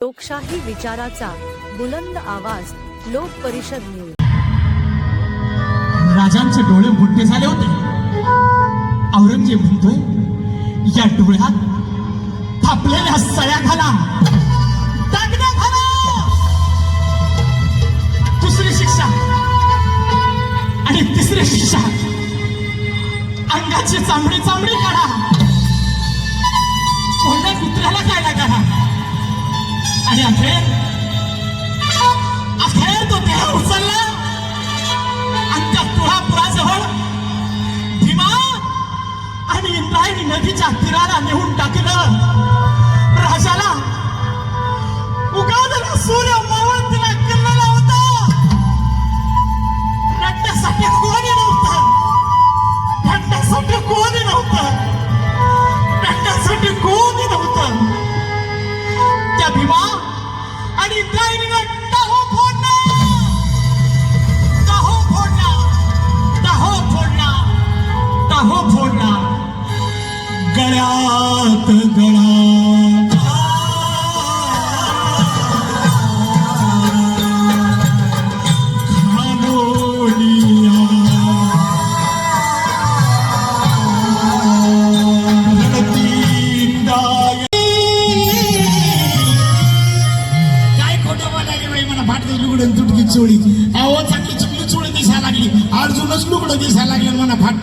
लोकशाही विचाराचा बुलंद आवाज लोक परिषद न्यूज। राजांचे डोळे मोठे झाले होते। औरंगजेब म्हणतोय, या डोळ्यात थापलेल्या सळ्या घाला, दागण्या घाला। दुसरी शिक्षा आणि तिसरी शिक्षा, अंगाची चामडी काढा, कोणत्या कुत्र्याला खायला काढा। आणि अखेर तो देह उचलला आणि त्या तुळापुराजवळ भीमा आणि इंद्रायणी नदीच्या तीराला नेऊन टाकलं। राजाला उगवलेला सूर्य मावळतीला किल्लेला होता। रडण्यासाठी कोणी नव्हतं, रडण्यासाठी कोणी नव्हतं, रडण्यासाठी कोणी नव्हतं। त्या भीमा आणि इंद्रायणीने टाहो फोडला, टाहो फोडला, टाहो फोडला, टाहो फोडला। गळ्यात गळा चोळी अहो चांगली चुकली चोळी दिसायला लागली, अर्जुनच लुगडं दिसायला लागले म्हणा फाट।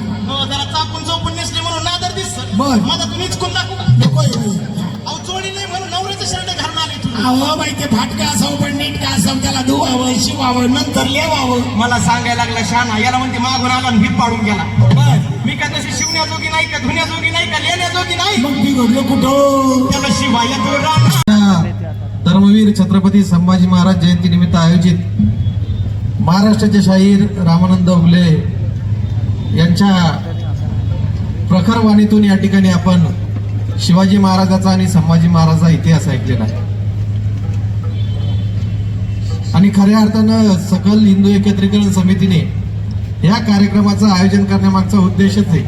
जरा चापून चौपून नेसले म्हणून नादर दिसत बर माझा तुम्हीच कोण दाखवू अहो चोळी नाही म्हणून नवऱ्याचं शर्ट घालून आले तुम्ही। अहो बाई ते फाटका असावं पण नीट का असावं, त्याला धुवावं शिवावं नंतर लेवावं। मला सांगायला लागला शाना, याला म्हणते मागून आला आणि भीप पाडून गेला। बर मी का तशी शिवण्याजोगी नाही का, धुण्याजोगी नाही का, लेण्याजोगी नाही, मग बिघडलं कुठं त्याला शिवाय धर्मवीर छत्रपती संभाजी महाराज जयंती निमित्त आयोजित महाराष्ट्राचे शाहीर रामानंद उगले यांच्या प्रखर वाणीतून या ठिकाणी आपण शिवाजी महाराजाचा आणि संभाजी महाराजाचा इतिहास ऐकलेला आहे। आणि खऱ्या अर्थानं सकल हिंदू एकत्रीकरण समितीने या कार्यक्रमाचं आयोजन करण्यामागचा उद्देशच आहे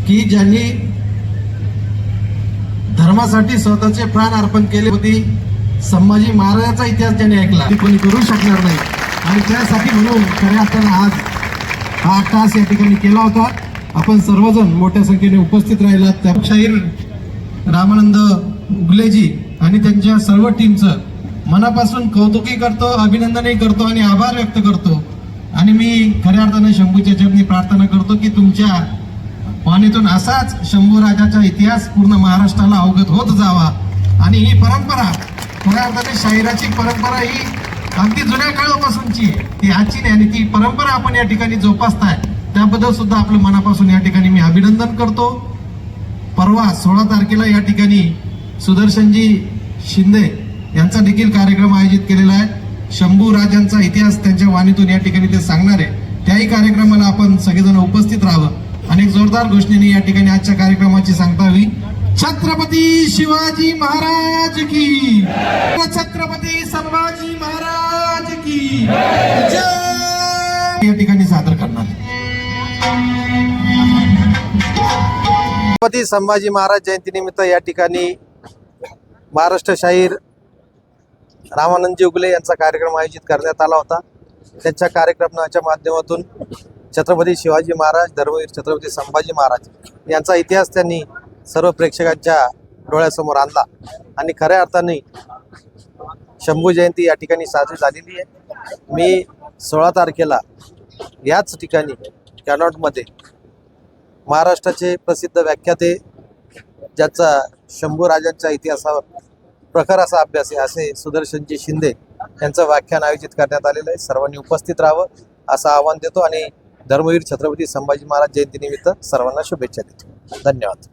की ज्यांनी धर्मासाठी स्वतःचे प्राण अर्पण केले होते, संभाजी महाराजांचा इतिहास ज्यांनी ऐकला ते कोणी करू शकणार नाही। आणि त्यासाठी म्हणून खऱ्या अर्थानं आज हा तास या ठिकाणी केला होता। आपण सर्वजण मोठ्या संख्येने उपस्थित राहिलात। त्या शाहीर रामानंद उगलेजी आणि त्यांच्या सर्व टीमचं मनापासून कौतुकही करतो, अभिनंदनही करतो आणि आभार व्यक्त करतो। आणि मी खऱ्या अर्थानं शंभूच्या चरणी प्रार्थना करतो की तुमच्या वाणीतून असाच शंभू राजाचा इतिहास पूर्ण महाराष्ट्राला अवगत होत जावा। आणि ही परंपरा खऱ्या अर्थाने शाहिराची परंपरा ही अगदी जुन्या काळापासूनची आहे, ती आजची नाही। आणि ती परंपरा आपण या ठिकाणी जोपासताय त्याबद्दल सुद्धा आपलं मनापासून या ठिकाणी मी अभिनंदन करतो। परवा 16 तारखेला या ठिकाणी सुदर्शनजी शिंदे यांचा देखील कार्यक्रम आयोजित केलेला आहे। शंभू राजांचा इतिहास त्यांच्या वाणीतून या ठिकाणी ते सांगणार आहे। त्याही कार्यक्रमाला आपण सगळेजण उपस्थित राहावं आणि एक जोरदार घोषणेने या ठिकाणी आजच्या कार्यक्रमाची सांगता होईल। छत्रपती शिवाजी महाराज की, छत्रपती संभाजी महाराज की जय। या ठिकाणी सादर करणार छत्रपती संभाजी महाराज जयंती निमित्त या ठिकाणी महाराष्ट्र शाहीर रामानंदजी उगले यांचा कार्यक्रम आयोजित करण्यात आला होता। त्यांच्या कार्यक्रमाच्या माध्यमातून छत्रपती शिवाजी महाराज, धर्मवीर छत्रपती संभाजी महाराज यांचा इतिहास त्यांनी सर्व प्रेक्षकांच्या डोळ्यासमोर आणला। आणि खऱ्या अर्थाने शंभू जयंती या ठिकाणी साजरी झालेली आहे। मी 16 तारखेला याच ठिकाणी कॅनॉटमध्ये महाराष्ट्राचे प्रसिद्ध व्याख्याते, ज्याचा शंभू राजांच्या इतिहासावर प्रखर असा अभ्यास आहे, असे सुदर्शनजी शिंदे यांचं व्याख्यान आयोजित करण्यात आलेलं आहे। सर्वांनी उपस्थित राहावं असं आवाहन देतो आणि धर्मवीर छत्रपती संभाजी महाराज जयंती निमित्त सर्वांना शुभेच्छा देतो। धन्यवाद।